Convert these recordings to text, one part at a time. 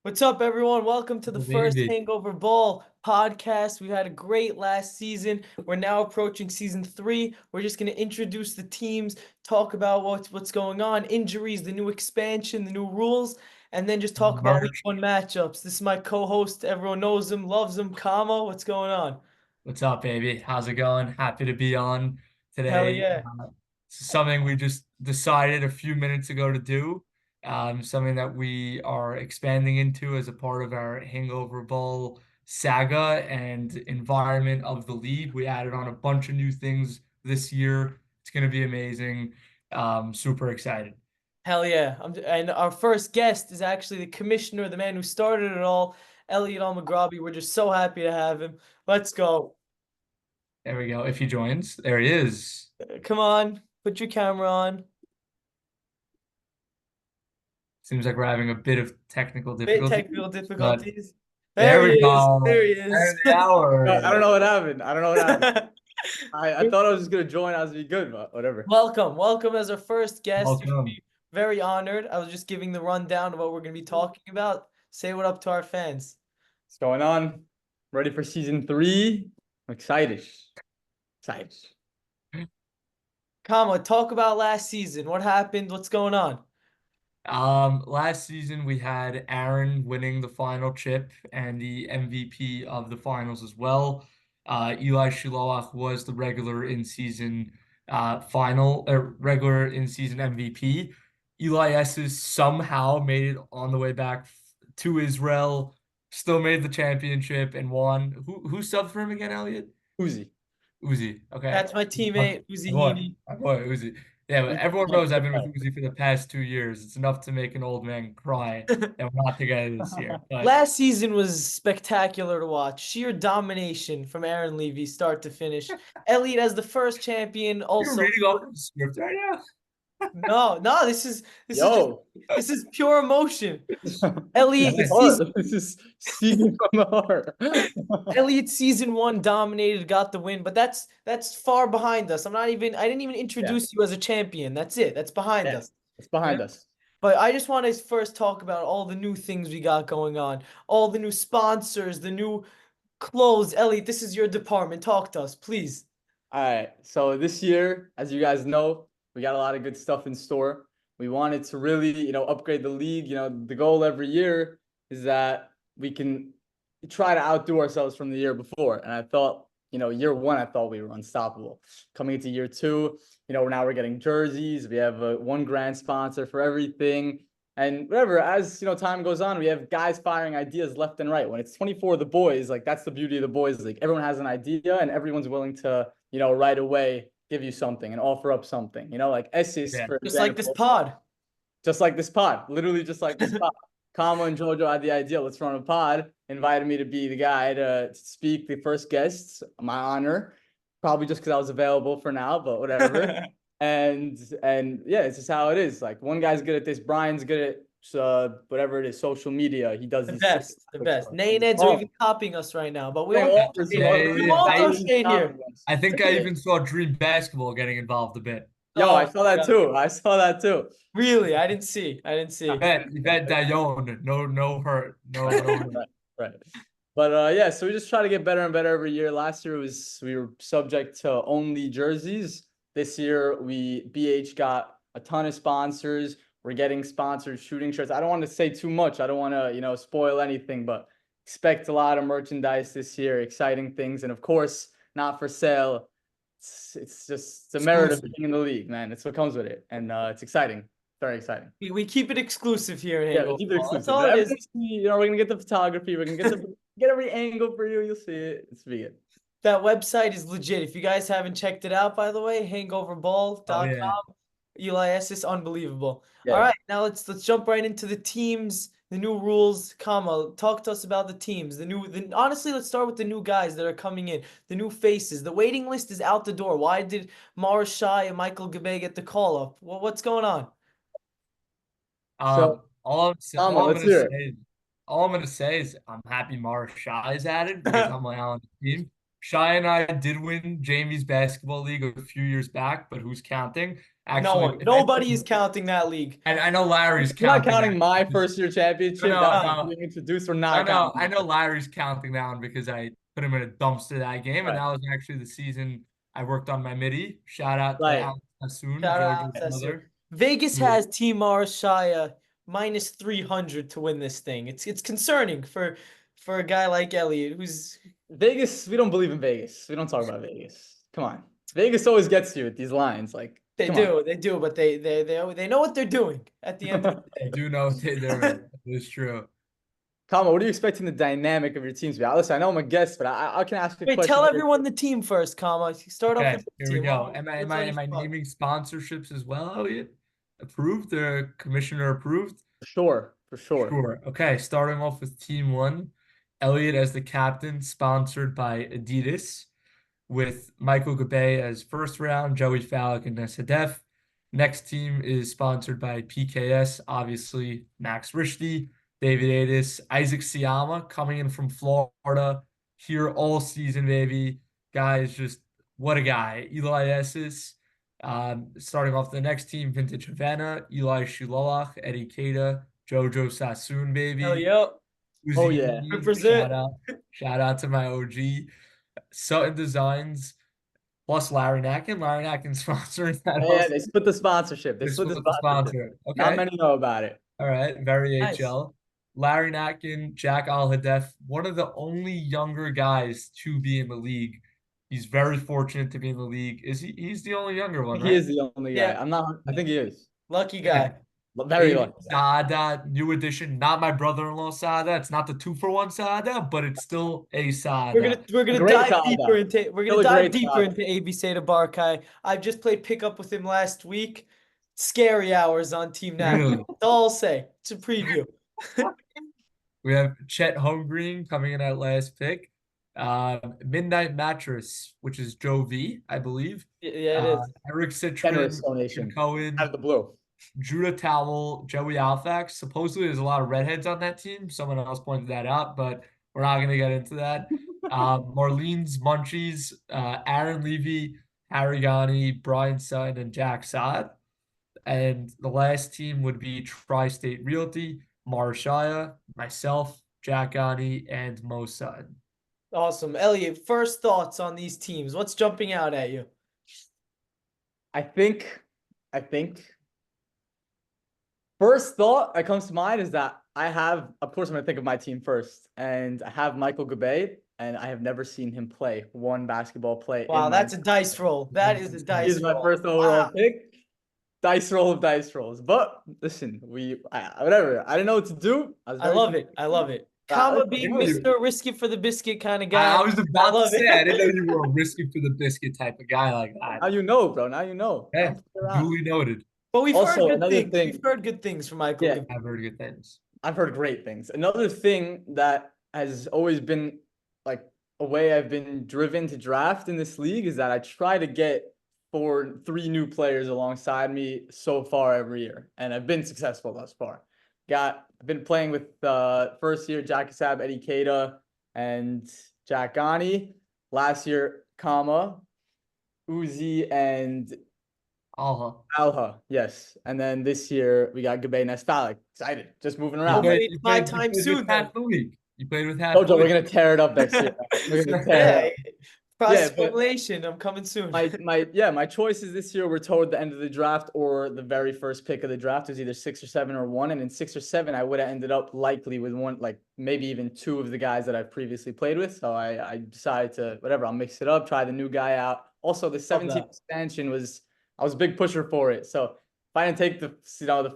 What's up, everyone? Welcome to the Oh, first baby. Hangover Ball podcast. We had a great last season. We're now approaching season three. We're just going to introduce the teams, talk about what's going on, injuries, the new expansion, the new rules, and then just talk about week Merch. one matchups. This is my co-host. Everyone knows him, loves him. Kamo, what's going on? What's up, baby? How's it going? Happy to be on Hell today. yeah. Something we just decided a few minutes ago to do. Something that we are expanding into as a part of our Hangover Bowl saga and environment of the league. We added on a bunch of new things this year. It's going to be amazing. Super excited. Hell yeah. And our first guest is actually the commissioner, the man who started it all, Elliot Almagrabi. We're just so happy to have him. Let's go. There we go. If he joins, there he is. Come on, put your camera on. Seems like we're having a bit of technical Bit difficulty, technical but difficulties. There there he we is. There go. he End is. of the I hour. don't know what happened. I don't know what happened. I thought I was just gonna join. I was be good, but whatever. Welcome as our first guest. You should Welcome. be very honored. I was just giving the rundown of what we're going to be talking about. Say what up to our fans. What's going on? Ready for season three? I'm excited. Excited. Kama, talk about last season. What happened? What's going on? Last season we had Aaron winning the final chip and the MVP of the finals as well. Eli Shiloach was the regular in season MVP. Eli S's somehow made it on the way back to Israel, still made the championship and won. Who subbed for him again, Elliot? Uzi. Uzi. Okay. That's my teammate, Uzi My boy. Heaney. My boy, Uzi. Yeah, but everyone knows I've been with Uzi for the past 2 years. It's enough to make an old man cry that we're not together this year. But Last season was spectacular to watch. Sheer domination from Aaron Levy, start to finish. Elliot as the first champion, you're also. reading off the script right now. No, this is Yo. this is pure emotion. This Elliot is season hard. This is speaking from the heart. Elliot season one dominated, got the win, but that's far behind us. I didn't even Yeah. introduce you as a champion. That's it. That's behind Yeah. us. It's Yeah. behind us. But I just want to first talk about all the new things we got going on, all the new sponsors, the new clothes. Elliot, this is your department. Talk to us, please. All right. So this year, as you guys know, we got a lot of good stuff in store. We wanted to really, upgrade the league. The goal every year is that we can try to outdo ourselves from the year before. And I thought, year one, I thought we were unstoppable. Coming into year two, now we're getting jerseys. We have one grand sponsor for everything. And whatever, as time goes on, we have guys firing ideas left and right. When it's 24 of the boys, like that's the beauty of the boys league. Everyone has an idea and everyone's willing to, right away give you something and offer up something. Like Essis, Yeah. for Just like this example, pod. just like this pod, literally just like this pod. Kama and Jojo had the idea. Let's run a pod. Invited me to be the guy to speak, the first guests. My honor, probably just because I was available for now, but whatever. And yeah, it's just how it is. Like one guy's good at this, Brian's good at whatever it is, social media. He does The these best, the best. Nay and Eds are even copying us right now, but we They won't all, go you know, we won't go I, shade here. I think I even saw Dream Basketball getting involved a bit. Yo, I Oh saw my that God. too. I saw that too. Really? I didn't see. Yvette Dayon, no hurt, no hurt. Right, right. But yeah, so we just try to get better and better every year. Last year we were subject to only jerseys. This year BH got a ton of sponsors. We're getting sponsored shooting shirts. I don't want to say too much. I don't want to, spoil anything, but expect a lot of merchandise this year, exciting things, and of course, not for sale. It's just the merit of being in the league, man. It's what comes with it, and it's exciting, very exciting. We keep it exclusive here in Yeah, Hangover keep it Ball. That's exclusive. all it is. We're gonna get the photography. We're gonna get get every angle for you. You'll see it. It's be it. That website is legit. If you guys haven't checked it out, by the way, Oh yeah. hangoverball.com. Eli S is unbelievable. All Yeah. right, now let's jump right into the teams, the new rules. Kama, talk to us about the teams. Honestly, let's start with the new guys that are coming in, the new faces. The waiting list is out the door. Why did Mara Shai and Michael Gabe get the call up? What's going on? So, Mama, All I'm let's gonna hear it. say, all I'm gonna say is I'm happy Mara Shai is added because I'm like on the team. Shai and I did win Jamie's basketball league a few years back, but who's counting? Actually, if Nobody is anything, counting that league. and I know Larry's We're not counting counting that my because- first year championship. No, that no. was being introduced. We're I not know, counting. I know Larry's counting that one because I put him in a dumpster that game, and Right. that was actually the season I worked on my MIDI. Shout out to Right. Alex Sassoon, Shout out Jojo's Sassoon. brother. Vegas who- has Team Marshaya minus 300 to win this thing. It's concerning for a guy like Elliot, who's Vegas, we don't believe in Vegas. We don't talk about Vegas. Come on. Vegas always gets you with these lines. Like, they come do, on. they do, but they know what they're doing at the end of the I day. do know what they're doing. It's true. Kama, what are you expecting the dynamic of your teams to be? Listen, I know I'm a guest, but I can ask a Wait, question. tell here. everyone the team first, comma. Start off Okay, with the here we team. go. Am I Let's let you talk. naming sponsorships as well, Elliot? Approved? The commissioner approved? For sure. For sure. Sure. Okay, starting off with team one, Elliot as the captain, sponsored by Adidas, with Michael Gabay as first round, Joey Fallick and Nessa Def. Next team is sponsored by PKS, obviously Max Richty, David Adis, Isaac Siama coming in from Florida, here all season, baby. Guys, just what a guy. Eli Esses. Starting off the next team, Vintage Havana, Eli Shulolach, Eddie Kada, Jojo Sassoon, baby. Hell yeah. Oh, yeah. Represent. Shout out to my OG. Sutton Designs plus Larry Nacken. Larry Nacken sponsoring that. Yeah, they split the sponsorship. They This split was the the sponsorship. sponsor. Not Okay. many know about it. All right. Very Nice. HL. Larry Nacken, Jack Al-Hadef, one of the only younger guys to be in the league. He's very fortunate to be in the league. He's the only younger I one, think right? he is the only guy. Yeah. I think he is. Lucky guy. Very David lucky. Saada, new addition. Not my brother-in-law Saada. It's not the 2-for-1 Saada, but it's still a Saada. We're gonna Great dive Saada. deeper into we're Still gonna a dive great deeper Saada. into AB Seda Barkai. I just played pickup with him last week. Scary hours on Team Nap. Really? That's all I'll say. It's a preview. We have Chet Holmgreen coming in at last pick. Midnight Mattress, which is Joe V, I believe. Yeah, it is. Eric Generous Citron, donation. Cohen, Out of the blue. Judah Towel, Joey Alfax. Supposedly, there's a lot of redheads on that team. Someone else pointed that out, but we're not going to get into that. Marlene's Munchies, Aaron Levy, Harry Gani, Brian Sutton, and Jack Saad. And the last team would be Tri-State Realty, Marshaya, myself, Jack Gani, and Mo Sutton. Awesome. Elliot, first thoughts on these teams. What's jumping out at you? I think first thought that comes to mind is that of course, I'm going to think of my team first. And I have Michael Gabay, and I have never seen him play one basketball play. Wow, that's a dice roll. That is a dice He's my roll. first overall Wow. pick. Dice roll of dice rolls. But listen, whatever. I didn't know what to do. I love it. I love it. Wow, Comma that's being amazing. Mr. Risk It for the Biscuit kind of guy. I was about love to say, it. I didn't know you were a risky for the biscuit type of guy like Now that. you know, bro. Now you know. Okay, Don't play around. duly noted. But we've Also, heard good another things. thing- We've heard good things from Michael. Yeah. Gabay. I've heard good things. I've heard great things. Another thing that has always been like a way I've been driven to draft in this league is that I try to get 3 new players alongside me so far every year, and I've been successful thus far. I've been playing with first year Jack Asab, Eddie Kada, and Jack Gani. Last year, Uzi and Alha, yes. And then this year we got Gabay Nestalik. Excited, just moving around. Hopefully it's my time soon, with half then. the league. You played with half Jojo, the we're league. gonna tear it up next year. We're gonna tear it up. Yeah. Process but- formulation. I'm coming soon. My choices this year were toward the end of the draft or the very first pick of the draft. It was either 6 or 7 or 1. And in 6 or 7, I would have ended up likely with one, like maybe even 2 of the guys that I've previously played with. So I decided to whatever, I'll mix it up, try the new guy out. Also, the 17th expansion I was a big pusher for it. So if I didn't take the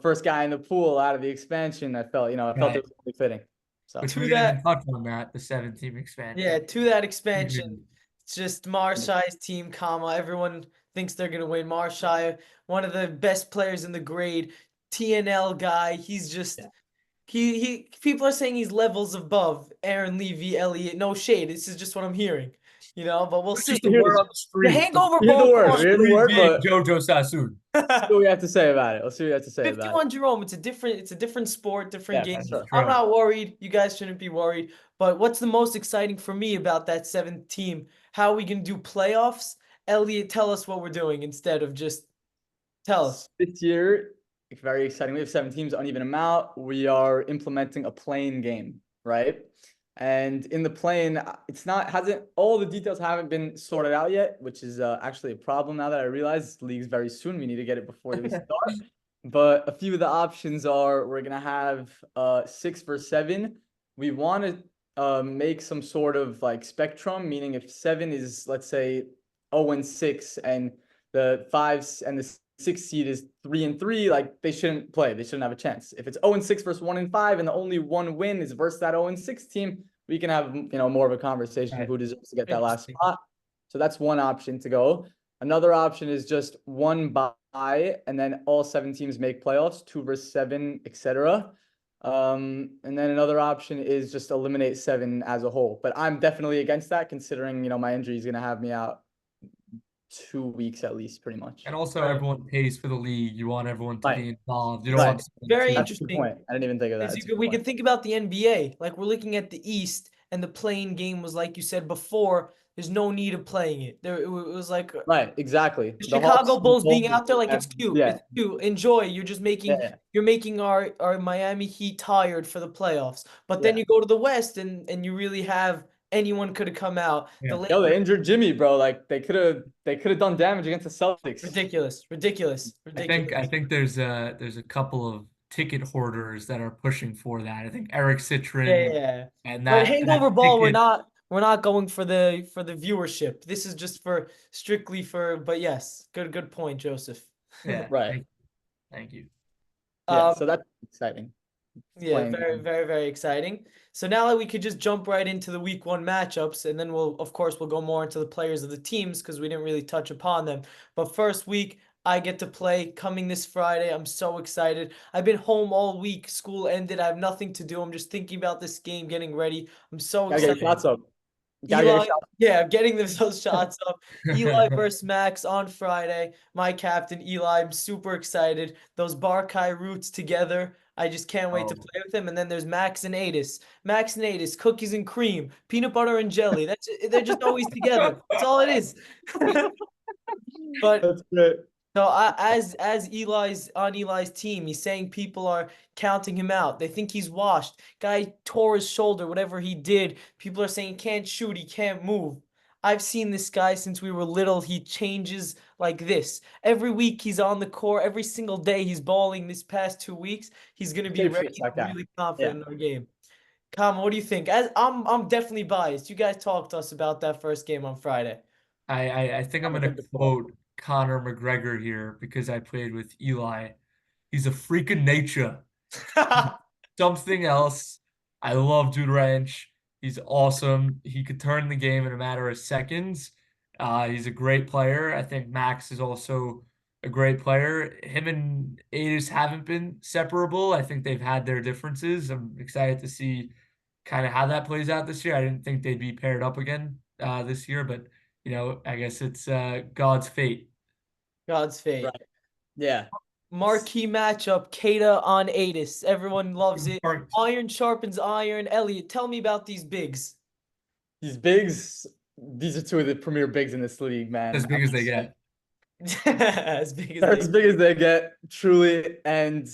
first guy in the pool out of the expansion, I felt it was really fitting. So Which To we didn't that- even touch on that, the 7-team expansion. Yeah, to that expansion. It's just Marshai's team, everyone thinks they're gonna win. Marshai, one of the best players in the grade, TNL guy. He's just he people are saying he's levels above Aaron Levy, Elliot. No shade. This is just what I'm hearing. But we'll It's see. just the word on the The street. Hangover Hear the Ball word, Podcast. hear the word, Being but Jojo Sassoon. let's see what we have to say about it. Let's see what you have to say about it. 51 Jerome. It's a different sport, different Yeah, game. that's I'm true. not worried. You guys shouldn't be worried. But what's the most exciting for me about that 7th team? How are we gonna do playoffs? Elliot, tell us what we're doing instead of just Tell us. This year, very exciting. We have 7 teams, uneven amount. We are implementing a playing game, right? And in the playing, it's not hasn't all the details haven't been sorted out yet, which is actually a problem now that I realize the league's very soon. We need to get it before we start. But a few of the options are we're gonna have 6 versus 7. We want to make some sort of like spectrum, meaning if 7 is, let's say, 0-6, and the 5s and the 6 seed is 3-3, like they shouldn't play. They shouldn't have a chance. If it's 0-6 versus 1-5, and the only one win is versus that 0-6 team, we can have more of a conversation of who deserves to get that last spot. So that's one option to go. Another option is just one bye, and then all 7 teams make playoffs, 2 versus 7, etc. And then another option is just eliminate 7 as a whole. But I'm definitely against that, considering my injury is going to have me out 2 weeks at least, pretty much. And also, Right. everyone pays for the league. You want everyone to Right. be involved. You don't Right. want Very That's a good interesting. point. I didn't even think of that. As That's a you good we point. can think about the NBA. Like we're looking at the East, and the playing game was like you said before. There's no need of playing it. It was like Right, exactly. the The Hawks Chicago and Bulls being Bulls, out there, like it's cute. yeah, It's cute. Enjoy. You're just making yeah, you're making our Miami Heat tired for the playoffs. But then yeah. you go to the West, and you really have anyone could have come out. Yeah. The Yo, they Lakers, injured Jimmy, bro. Like they could have done damage against the Celtics. ridiculous. I think there's a couple of ticket hoarders that are pushing for that. I think Eric Citrin Yeah. and But that Hangover Ball, ticket. we're not going for the viewership. This is just for strictly for. But yes, good point, Joseph. Yeah. Right. Thank you. Yeah, Um, so that's exciting. Yeah, playing very, game. very, very exciting. So now we could just jump right into the week 1 matchups, and then of course, we'll go more into the players of the teams because we didn't really touch upon them. But first week, I get to play coming this Friday. I'm so excited. I've been home all week. School ended. I have nothing to do. I'm just thinking about this game, getting ready. I'm so Gotta get your excited. shots up. Gotta get your Eli, shots yeah, getting those shots up. Eli versus Max on Friday. My captain, Eli, I'm super excited. Those Barkai roots together. I just can't wait to Oh. play with him. And then there's Max and Adis. Max and Adis, cookies and cream, peanut butter and jelly. They're just always together. That's all it is. But That's great. so as Eli's on Eli's team, he's saying people are counting him out. They think he's washed. Guy tore his shoulder, whatever he did. People are saying he can't shoot, he can't move. I've seen this guy since we were little. He changes like this. Every week he's on the court. Every single day he's balling. This past 2 weeks, he's gonna be ready, Like that. really confident in our game. Kama, what do you think? As I'm definitely biased. You guys talked to us about that first game on Friday. I think I'm I'm a gonna good before. quote Conor McGregor here because I played with Eli. He's a freak of nature. Something else. I love Dude Ranch. He's awesome. He could turn the game in a matter of seconds. He's a great player. I think Max is also a great player. Him and Adis haven't been separable. I think they've had their differences. I'm excited to see kind of how that plays out this year. I didn't think they'd be paired up again this year, but I guess it's God's fate. God's fate. Right. Yeah. Marquee matchup, Kata on Adis. Everyone loves it. Mark- Iron sharpens iron. Elliot, tell me about these bigs. These bigs, these are 2 of the premier bigs in this league, man. As big as they get. As big as They're they as big as they get, truly. And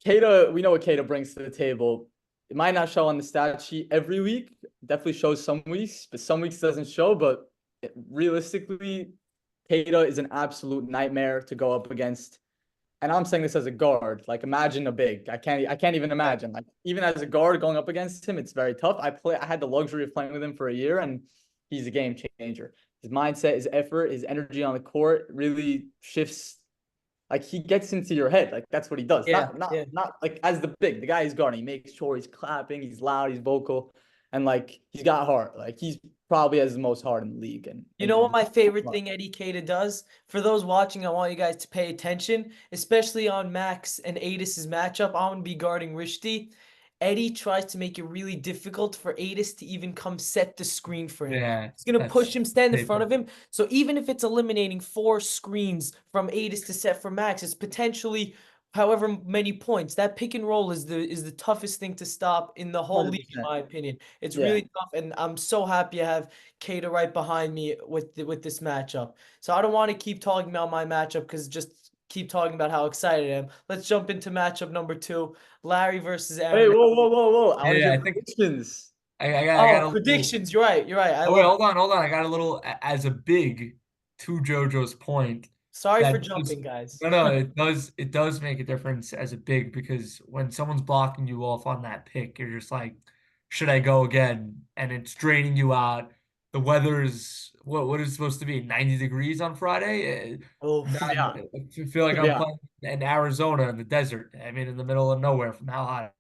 Kata, we know what Kata brings to the table. It might not show on the stat sheet every week. Definitely shows some weeks, but some weeks doesn't show. But realistically, Kata is an absolute nightmare to go up against. And I'm saying this as a guard. Like, imagine a big. I can't even imagine. Like, even as a guard going up against him, it's very tough. I had the luxury of playing with him for a year, and he's a game changer. His mindset, his effort, his energy on the court really shifts. Like, he gets into your head. Like, that's what he does. Yeah, Not like as the big. The guy he's guarding, he makes sure he's clapping, he's loud, he's vocal, and like he's got heart. Like, he's probably has the most heart in the league. And You know what my favorite thing Eddie Kata does? For those watching, I want you guys to pay attention, especially on Max and Adis's matchup. I'm going to be guarding Rishti. Eddie tries to make it really difficult for Adis to even come set the screen for him. Yeah, He's going to that's push him, stand in front paper. of him. So even if it's eliminating 4 screens from Adis to set for Max, it's potentially however many points. That pick and roll is the toughest thing to stop in the whole league, in 100%. my opinion. It's Yeah. really tough, and I'm so happy I have Kata right behind me with this matchup. So I don't want to keep talking about my matchup because just keep talking about how excited I am. Let's jump into matchup number 2. Larry versus Wait, Aaron. whoa! I want to Yeah, hear I think predictions. I got Oh, a little. predictions. You're right. You're right. I Oh wait, love it. hold on. I got a little as a big to JoJo's point Sorry for that does, jumping, guys. no, it does make a difference as a big because when someone's blocking you off on that pick, you're just like, should I go again? And it's draining you out. The weather is what is it supposed to be 90 degrees on Friday? Oh, Yeah, I feel like I'm yeah. playing in Arizona in the desert. I mean, in the middle of nowhere from how hot.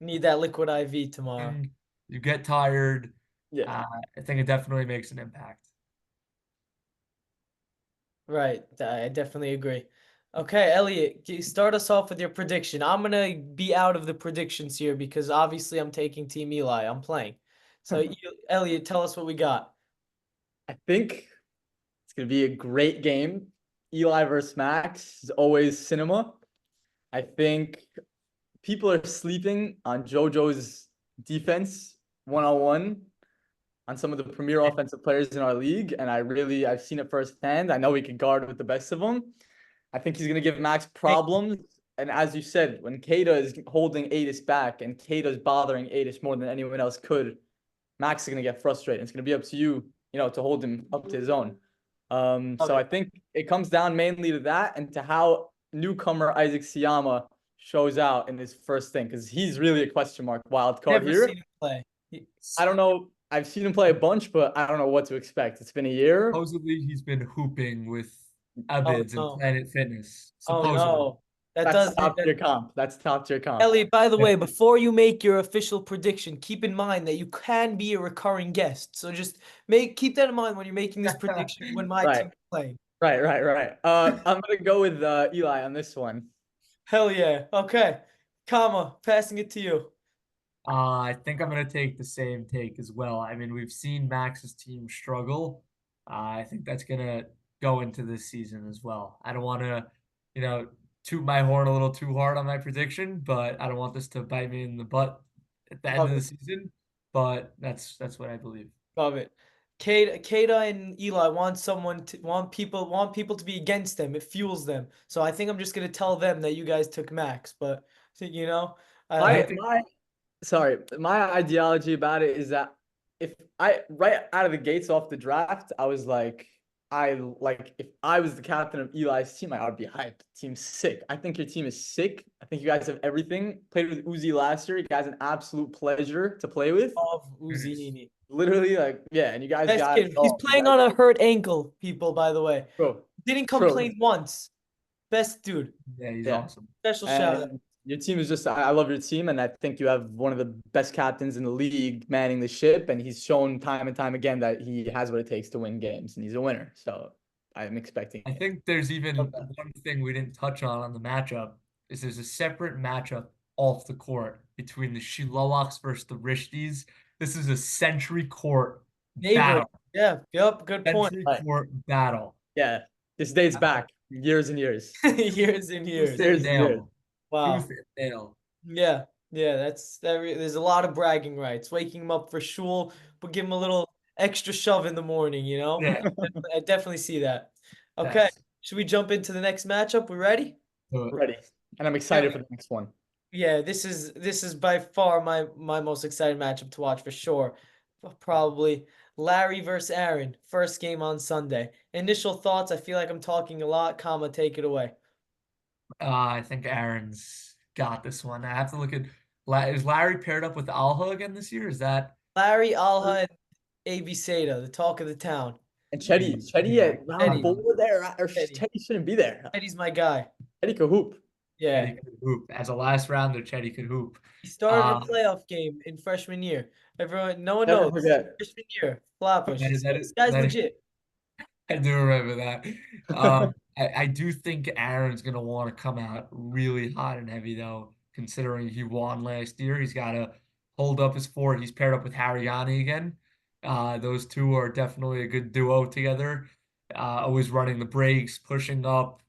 need that liquid IV tomorrow. And you get tired. Yeah. Uh, I think it definitely makes an impact. Right. I definitely agree. Okay, Elliot, start us off with your prediction. I'm gonna be out of the predictions here because obviously I'm taking Team Eli. I'm playing. So, Elliot, tell us what we got. I think it's gonna be a great game. Eli versus Max is always cinema. I think people are sleeping on Jojo's defense 1-on-1 on some of the premier offensive players in our league, and I've seen it firsthand. I know he can guard with the best of them. I think he's gonna give Max problems. And as you said, when Keita is holding Adis back and Keita is bothering Adis more than anyone else could, Max is gonna get frustrated. It's gonna be up to you, to hold him up to his own. So I think it comes down mainly to that and to how newcomer Isaac Siyama shows out in his first thing, because he's really a question mark wild card Never here. seen him play. I don't know. I've seen him play a bunch, but I don't know what to expect. It's been a year. Supposedly, he's been hooping with Oh Abids and no. Planet Fitness. Oh Supposedly. no. That That's does top that, tier comp. That's top tier comp. Elliot, by the Yeah. way, before you make your official prediction, keep in mind that you can be a recurring guest. So just keep that in mind when you're making this prediction when my Right. team is playing. Right. I'm gonna go with Eli on this one. Hell yeah. Okay. Comma, passing it to you. I think I'm going to take the same take as well. I mean, we've seen Max's team struggle. I think that's going to go into this season as well. I don't want to, toot my horn a little too hard on my prediction, but I don't want this to bite me in the butt at the end of the season. But that's what I believe. Love it. Kada and Eli want people to be against them. It fuels them. So I think I'm just gonna tell them that you guys took Max. But My ideology about it is that if I right out of the gates off the draft, I was like, if I was the captain of Eli's team, I would be hyped. Team's sick. I think your team is sick. I think you guys have everything. Played with Uzi last year. You guys an absolute pleasure to play with. Love Uzi. Literally, and you guys Best got kid. He's playing on a hurt ankle, people, by the way. Bro, Didn't complain once. Best dude. Yeah, he's awesome. Special shout out. Your team is just, I love your team, and I think you have one of the best captains in the league manning the ship, and he's shown time and time again that he has what it takes to win games, and he's a winner. So I'm expecting. I think there's even one thing we didn't touch on the matchup is there's a separate matchup off the court between the Shilowaks versus the Rishtis. This is a Century Court battle. Yeah, yep, good point. Century Court battle. Yeah, this dates back years and years. Years and years. Years and years. Wow. Tooth and nail. Yeah, there's a lot of bragging rights. Waking him up for shul, but give him a little extra shove in the morning, Yeah. I definitely see that. Okay, Yes. should we jump into the next matchup? We ready? Ready. And I'm excited for the next one. Yeah, this is by far my most exciting matchup to watch for sure. Probably Larry versus Aaron, first game on Sunday. Initial thoughts, I feel like I'm talking a lot, comma, take it away. I think Aaron's got this one. I have to look at is Larry paired up with Alha again this year? Is that Larry, Alha, and AB Seda, the talk of the town. And Chetty at round 4 there, or Chetty shouldn't be there. Chetty's my guy. Chetty could hoop. Yeah. Chetty could hoop. As a last rounder, Chetty could hoop. He started a playoff game in freshman year. No one Never knows. forget. Freshman year, Flopper. This guy's that is- legit. I do remember that. I do think Aaron's going to want to come out really hot and heavy, though, considering he won last year. He's got to hold up his fort. He's paired up with Hariani again. Those two are definitely a good duo together. Always running the breaks, pushing up,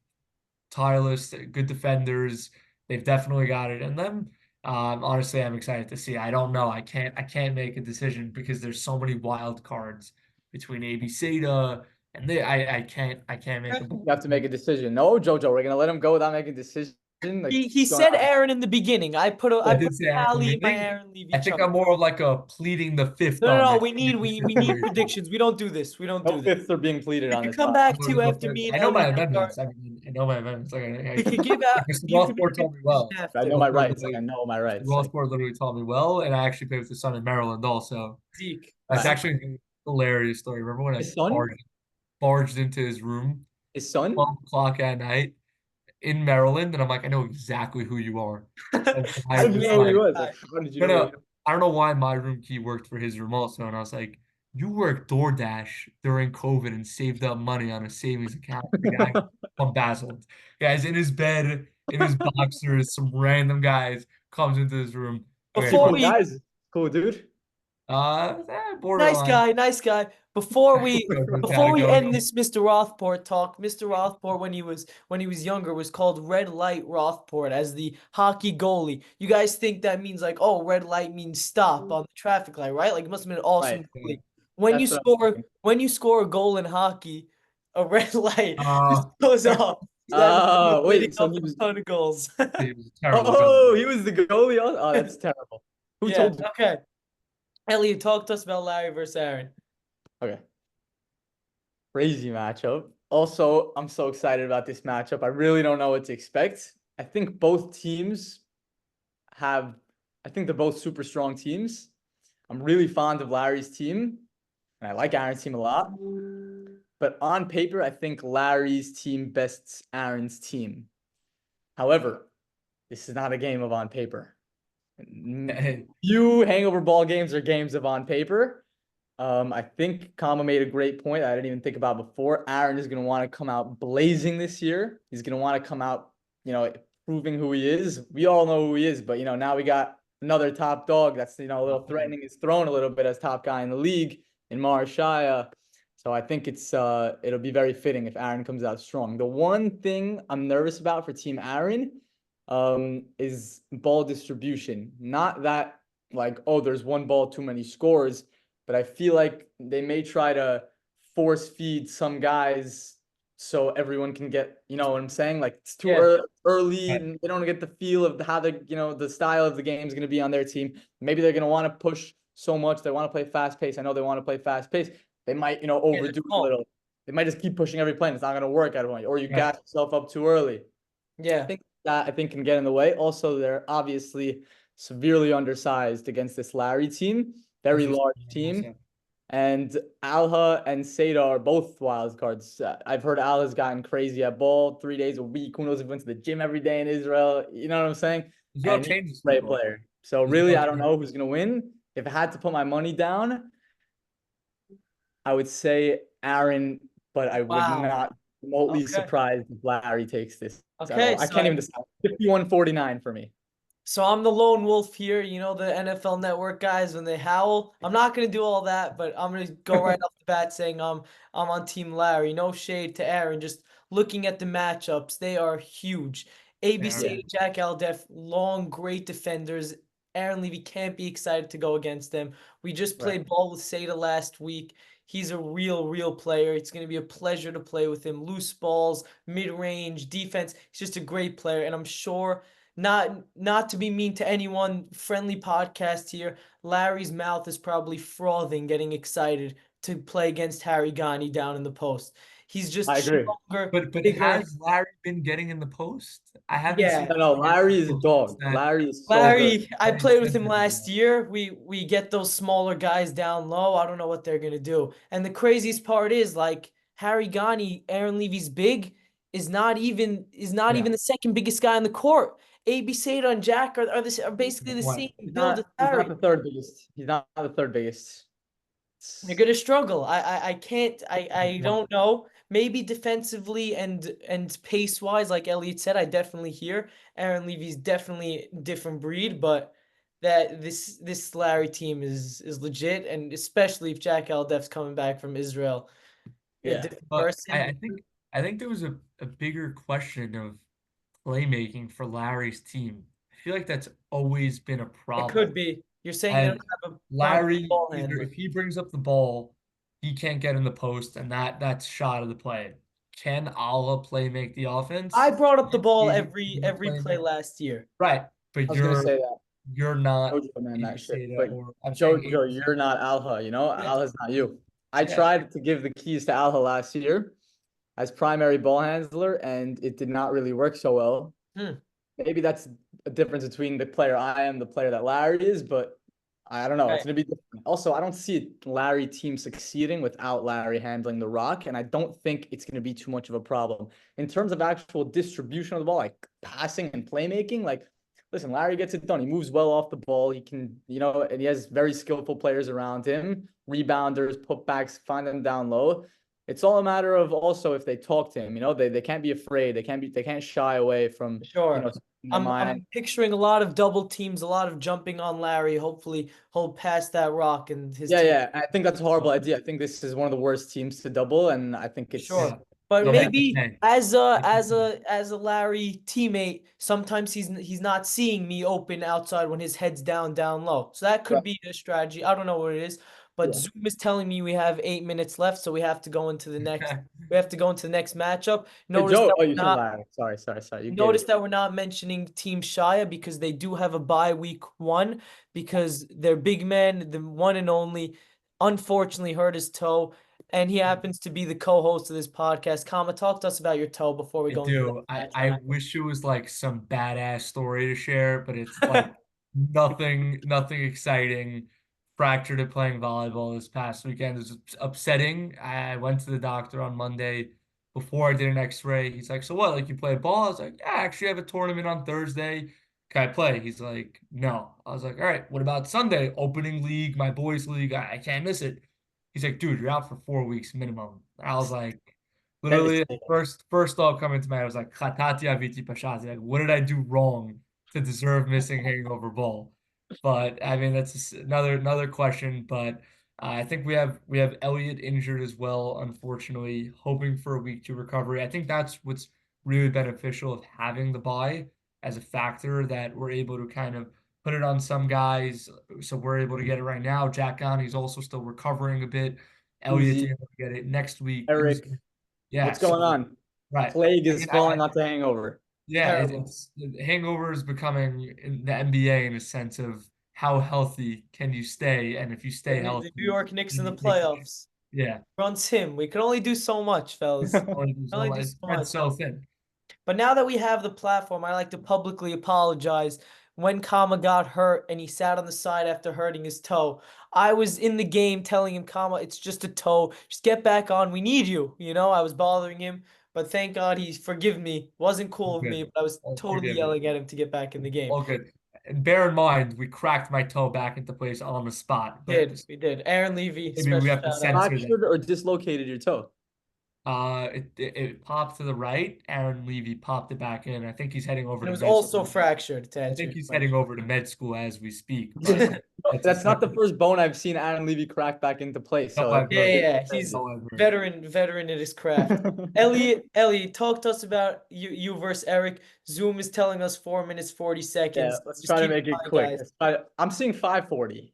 tireless, good defenders. They've definitely got it in them. Honestly, I'm excited to see. I don't know. I can't make a decision because there's so many wild cards between AB Seda, and I can't make a You have to make a decision. No, Jojo, we're gonna let him go without making a decision. Like, He going said out. Aaron in the beginning. I I put did say Aaron Tally in my Levy. Aaron Levy I think chart. I'm more of like a pleading the fifth No, no, on no. this We need situation. predictions. We don't do this. We don't No do this. fifths are being pleaded We on could this come pod. back I'm to you gonna go after first. me and I know my Elliot start. amendments. I mean, I know my amendments. We could give Like out. Mr. You could Rothbard make a told me well. decision I after. know my Rothbard rights. Like, literally, I know my Mr. rights. Like, Rothbard literally taught me well, and I actually played with his son in Maryland also. Zeke. That's right. actually a hilarious story. Remember when I His son? barged into his room, His son? 12 o'clock at night in Maryland, and I'm like, I know exactly who you are. And I How did you was know who he like, was? Like, how did you no, know who no, he was? I don't know why my room key worked for his room also. And I was like, you worked DoorDash during COVID and saved up money on a savings account. The guy embezzled. Guys in his bed, in his boxers, some random guys comes into his room. Okay, Before Cool we guys. Cool dude. borderline. Nice guy. Before Gotta we go. end this Mr. Rothport talk, Mr. Rothport when he was younger was called Red Light Rothport as the hockey goalie. You guys think that means like, oh, red light means stop on the traffic light, right? Like it must have been an awesome Right. goalie. That's what I'm thinking. When you score a goal in hockey, a red light Uh, just goes off. So that means you're leading Wait, so up he a was ton of goals. he was a terrible oh, goalie. he was the goalie. Oh, that's terrible. Who Yeah, told you? okay. Elliot, talk to us about Larry versus Aaron. Okay. Crazy matchup. Also, I'm so excited about this matchup. I really don't know what to expect. I think both teams have, I think they're both super strong teams. I'm really fond of Larry's team, and I like Aaron's team a lot. But on paper, I think Larry's team bests Aaron's team. However, this is not a game of on paper. Few Hangover Ball games are games of on paper. I think Kama made a great point I didn't even think about before. Aaron is going to want to come out blazing this year. He's going to want to come out, proving who he is. We all know who he is, but now we got another top dog that's a little threatening his throne a little bit as top guy in the league in Marshaya. So I think it'll be very fitting if Aaron comes out strong. The one thing I'm nervous about for Team Aaron is ball distribution. Not that like, oh, there's one ball too many scores, but I feel like they may try to force feed some guys so everyone can get, you know what I'm saying? Like it's too early and they don't get the feel of how the style of the game is going to be on their team. Maybe they're going to want to push so much. They want to play fast pace. I know they want to play fast pace. They might, overdo it a little. They might just keep pushing every play and it's not going to work at a point, or you gas yourself up too early. Yeah. I think can get in the way. Also, they're obviously severely undersized against this Larry team, very large team. And Alha and Seda are both wild cards. I've heard Alha's gotten crazy at ball 3 days a week. Who knows if he went to the gym every day in Israel? You know what I'm saying? And he's a great player. So really, I don't know who's gonna win. If I had to put my money down, I would say Aaron, but I would not remotely surprised if Larry takes this. Okay, I can't even decide. 51-49 for me. So I'm the lone wolf here. You know the NFL Network guys when they howl. I'm not gonna do all that, but I'm gonna go right off the bat saying I'm on Team Larry. No shade to Aaron. Just looking at the matchups, they are huge. ABC, Jack Aldef, long, great defenders. Aaron Levy can't be excited to go against them. We just played ball with Seda last week. He's a real player. It's going to be a pleasure to play with him. Loose balls, mid-range, defense. He's just a great player, and I'm sure not to be mean to anyone, friendly podcast here. Larry's mouth is probably frothing, getting excited to play against Harry Gani down in the post. He's just stronger, But bigger. has Larry been getting in the post? I haven't seen. No, Larry is a dog. Larry is so good. I played with him last year. We get those smaller guys down low. I don't know what they're gonna do. And the craziest part is like Harry Gani, Aaron Levy's big, is not even the second biggest guy on the court. AB Seda and Jack are basically the same build as Harry. He's not the third biggest. He's not the third biggest. They're gonna struggle. I can't. I don't know. Maybe defensively and pace wise, like Elliot said, I definitely hear Aaron Levy's definitely a different breed, but that this Larry team is legit, and especially if Jack Aldef's coming back from Israel, a different person. I think there was a bigger question of playmaking for Larry's team. I feel like that's always been a problem. It could be. You're saying they don't have a Larry, ball either handler. if he brings up the ball, he can't get in the post, and that's shot of the play. Can Allah play make the offense? I brought up the ball He- every play last year. Right, I but was gonna say that. you're not Jojo, man, that shit. Ada, But or I'm saying Jojo, you're not Alha, you know? yeah, Alha's not you. I yeah. tried to give the keys to Alha last year as primary ball handler, and it did not really work so well. Hmm. Maybe that's a difference between the player I am, the player that Larry is, but I don't know. It's Right. gonna be different. Also, I don't see a Larry team succeeding without Larry handling the rock, and I don't think it's gonna be too much of a problem in terms of actual distribution of the ball, like passing and playmaking. Like, listen, Larry gets it done. He moves well off the ball. He can, and he has very skillful players around him, rebounders, putbacks, find them down low. It's all a matter of also if they talk to him, they can't be afraid. They can't shy away from, Sure. their mind. I'm picturing a lot of double teams, a lot of jumping on Larry. Hopefully, he'll pass that rock and his Yeah, team. yeah. I think that's a horrible idea. I think this is one of the worst teams to double, and I think it's Sure. Yeah. But No, make the maybe tank. as a Larry teammate, sometimes he's not seeing me open outside when his head's down low. So that could Right. be a strategy. I don't know what it is, but Yeah. Zoom is telling me we have 8 minutes left, so we have to go into the next matchup. Hey, Notice Joe. that Oh, we're you said not Larry. Sorry. You gave Notice it. that we're not mentioning Team Shia because they do have a bye week 1 because their big man, the one and only, unfortunately hurt his toe, and he happens to be the co-host of this podcast. Kama, talk to us about your toe before we I go into the do. next I matchup. wish it was like some badass story to share, but it's like nothing exciting. Fractured it playing volleyball this past weekend. It was upsetting. I went to the doctor on Monday before I did an X-ray. He's like, "So what? Like you play ball?" I was like, "Yeah, I actually have a tournament on Thursday. Can I play?" He's like, "No." I was like, "All right, what about Sunday? Opening league, my boys' league. I can't miss it." He's like, "Dude, you're out for 4 weeks minimum." I was like, literally, Devastating. first thought coming to mind, I was like, "Khatati aviti pashati." Like, what did I do wrong to deserve missing Hangover Ball? But I mean, that's just another question. But I think we have Elliot injured as well, unfortunately, hoping for a week to recovery. I think that's what's really beneficial of having the bye as a factor that we're able to kind of put it on some guys. So we're able to get it right now. Jack on, he's also still recovering a bit. Elliot's Uzi, able to get it next week. Eric, Yeah, what's going so on? right. Plague I is mean, falling onto Hangover. yeah, Terrible. it's Hangover is becoming in the NBA in a sense of how healthy can you stay, and if you stay The New healthy, York Knicks in then the you take the playoffs. yeah. Runs him. We can only do so much, fellas. Only do It's so spread much. so thin. But now that we have the platform, I like to publicly apologize. When Kama got hurt and he sat on the side after hurting his toe, I was in the game telling him, Kama, it's just a toe. Just get back on. We need you. I was bothering him, but thank God he forgive me. Wasn't cool of me, Good. but I was I'll totally forgive you. yelling at him to get back in the game. All good. And bear in mind, we cracked my toe back into place on the spot, but We did. Aaron Levy, maybe we special have to shout out. censor that. Fractured or dislocated your toe? It popped to the right. Aaron Levy popped it back in. I think he's heading over And it to was med also school. fractured, to I answer think your he's question. heading over to med school as we speak, but that's a That's not the separate. first bone I've seen Aaron Levy crack back into place. No, So I've Yeah, heard. yeah, he's No, I've heard. veteran at his craft. Elliot, talk to us about you versus Eric. Zoom is telling us 4 minutes 40 yeah, seconds. let's Just try to keep in make it mind, quick. guys. I'm seeing 540.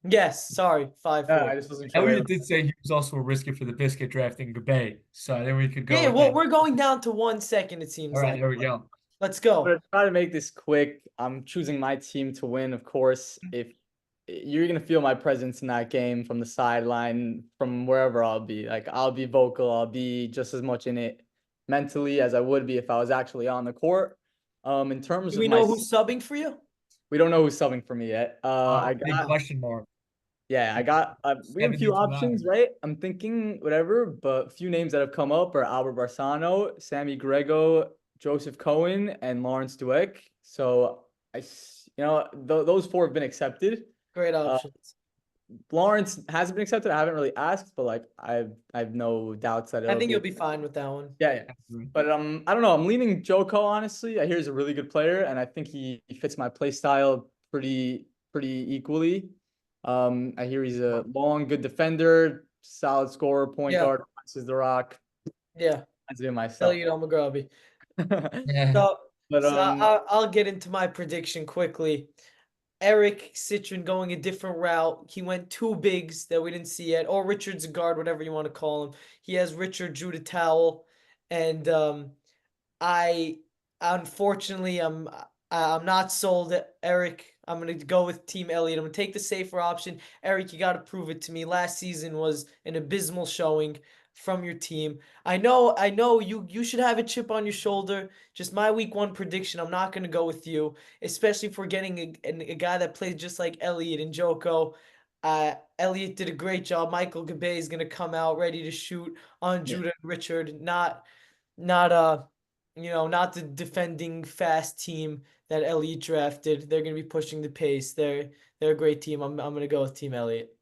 Yes, sorry, 5-4. I just wasn't sure. Elliot did say he was also a risk it for the biscuit drafting Gabay, so then we could go Yeah, with well, that. we're going down to 1 second, it All seems right, like. there we go. Let's I'm go. gonna try to make this quick. I'm choosing my team to win, of course. If you're gonna feel my presence in that game from the sideline, from wherever I'll be, like I'll be vocal. I'll be just as much in it mentally as I would be if I was actually on the court. In terms Do of we know who's subbing for you? we don't know who's subbing for me yet. I Big got question mark. Yeah, I got we have a few 72 options, hours. right? I'm thinking whatever, but a few names that have come up are Albert Barsano, Sammy Grego, Joseph Cohen, and Lawrence Dweck. So those four have been accepted. Great options. Lawrence hasn't been accepted. I haven't really asked, but like I've no doubts that I it'll think be. you'll be fine with that one. Yeah. But I don't know. I'm leaning Joko, honestly. I hear he's a really good player, and I think he fits my play style pretty equally. I hear he's a long, good defender, solid scorer, point Yeah. guard, passes the rock. Yeah, That's it myself. Elliot Almagrabi. Yeah. So, But I'll get into my prediction quickly. Eric Citron going a different route. He went two bigs that we didn't see yet, or Richard's a guard, whatever you want to call him. He has Richard drew the towel, and I unfortunately I'm not sold. Eric, I'm gonna go with Team Elliot. I'm gonna take the safer option. Eric, you got to prove it to me. Last season was an abysmal showing from your team. I know you should have a chip on your shoulder. Just my week one prediction. I'm not gonna go with you, especially if we're getting a guy that plays just like Elliot and Joko. Elliot did a great job. Michael Gabay is gonna come out ready to shoot on Yeah. Judah and Richard. Not not the defending fast team that Elliot drafted. They're gonna be pushing the pace. They're a great team. I'm gonna go with Team Elliot.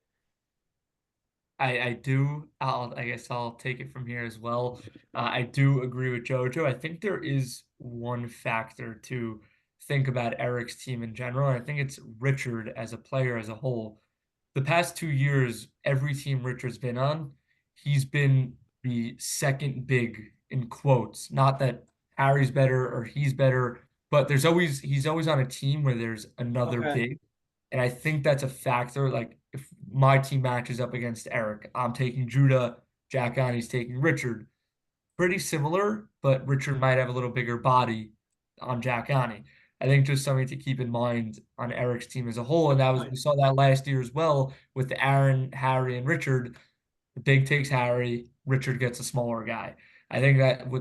I do. I guess I'll take it from here as well. I do agree with Jojo. I think there is one factor to think about Eric's team in general. I think it's Richard as a player as a whole. The past 2 years, every team Richard's been on, he's been the second big in quotes. Not that Harry's better or he's better, but he's always on a team where there's another Okay. big. And I think that's a factor. Like if my team matches up against Eric, I'm taking Judah, Jack Ani's taking Richard. Pretty similar, but Richard might have a little bigger body on Jack Ani. I think just something to keep in mind on Eric's team as a whole. And we saw that last year as well with Aaron, Harry, and Richard. The big takes Harry, Richard gets a smaller guy. I think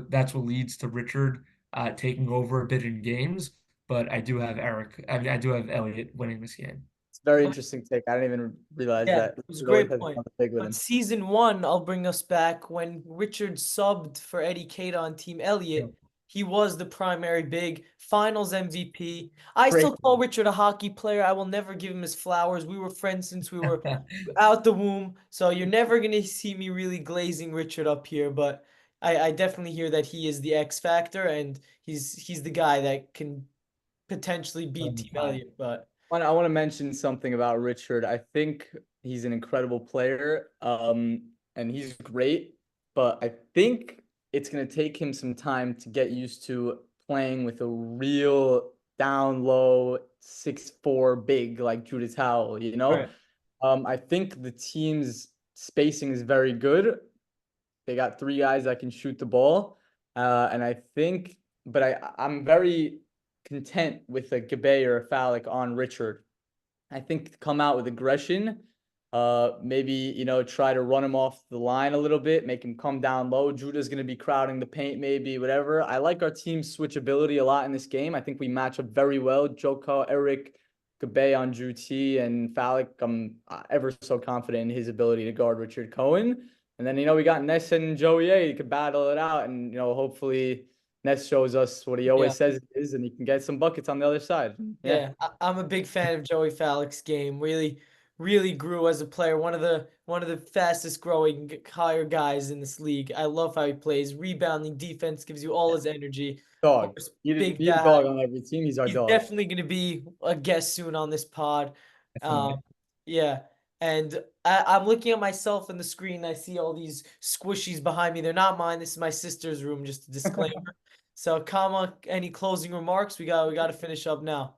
that's what leads to Richard taking over a bit in games. But I do have I do have Elliot winning this game. It's a very interesting take. I didn't even realize Yeah, that it was a Richard always great has point. another big with But him. season one, I'll bring us back when Richard subbed for Eddie Cada on Team Elliott. He was the primary big finals MVP. I Great. still call Richard a hockey player. I will never give him his flowers. We were friends since we were out the womb. So you're never gonna see me really glazing Richard up here, but I definitely hear that he is the X factor and he's the guy that can potentially beat Team Elliott. But I want to mention something about Richard. I think he's an incredible player, and he's great. But I think it's going to take him some time to get used to playing with a real down low 6'4" big like Judith Howell. right. I think the team's spacing is very good. They got three guys that can shoot the ball, and I think, but I'm very content with a Gabay or a Phallic on Richard. I think come out with aggression, maybe, try to run him off the line a little bit, make him come down low. Judah's going to be crowding the paint, maybe, whatever. I like our team's switchability a lot in this game. I think we match up very well. Joko, Eric, Gabay on Drew T, and Phallic, I'm ever so confident in his ability to guard Richard Cohen. And then, we got Ness and Joey A. He could battle it out, and, hopefully Ness shows us what he always says it is, and he can get some buckets on the other side. Yeah, I'm a big fan of Joey Phallic's game. Really grew as a player. One of the fastest growing higher guys in this league. I love how he plays. Rebounding, defense, gives you all his energy. Of Dog. course, He's big a dad. dog on every team. He's our He's dog. definitely going to be a guest soon on this pod. Yeah. And I'm looking at myself in the screen. I see all these squishies behind me. They're not mine. This is my sister's room. Just a disclaimer. So, Kama, any closing remarks? We got to finish up now.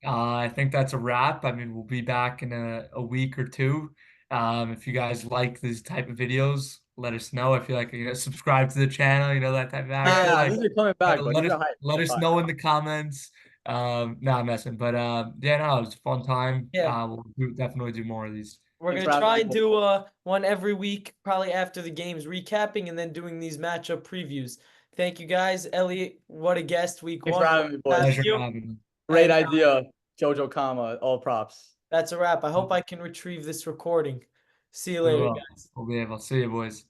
I think that's a wrap. I mean, we'll be back in a week or two. If you guys like these type of videos, let us know. I feel like subscribe to the channel, that type of action. Yeah, these are coming back, but let these us are hype. let us know in the comments. No, I'm messing, but yeah, no, it was a fun time. Yeah. We'll definitely do more of these. We're Thanks gonna for try having and me. do one every week, probably after the games, recapping and then doing these matchup previews. Thank you guys, Elliot. What a guest week Thanks one. for having me, boys. Have Pleasure you. having me. Great And, idea, Jojo Kama. All props. That's a wrap. I hope I can retrieve this recording. See you We later, will. guys. We'll be able. See you, boys.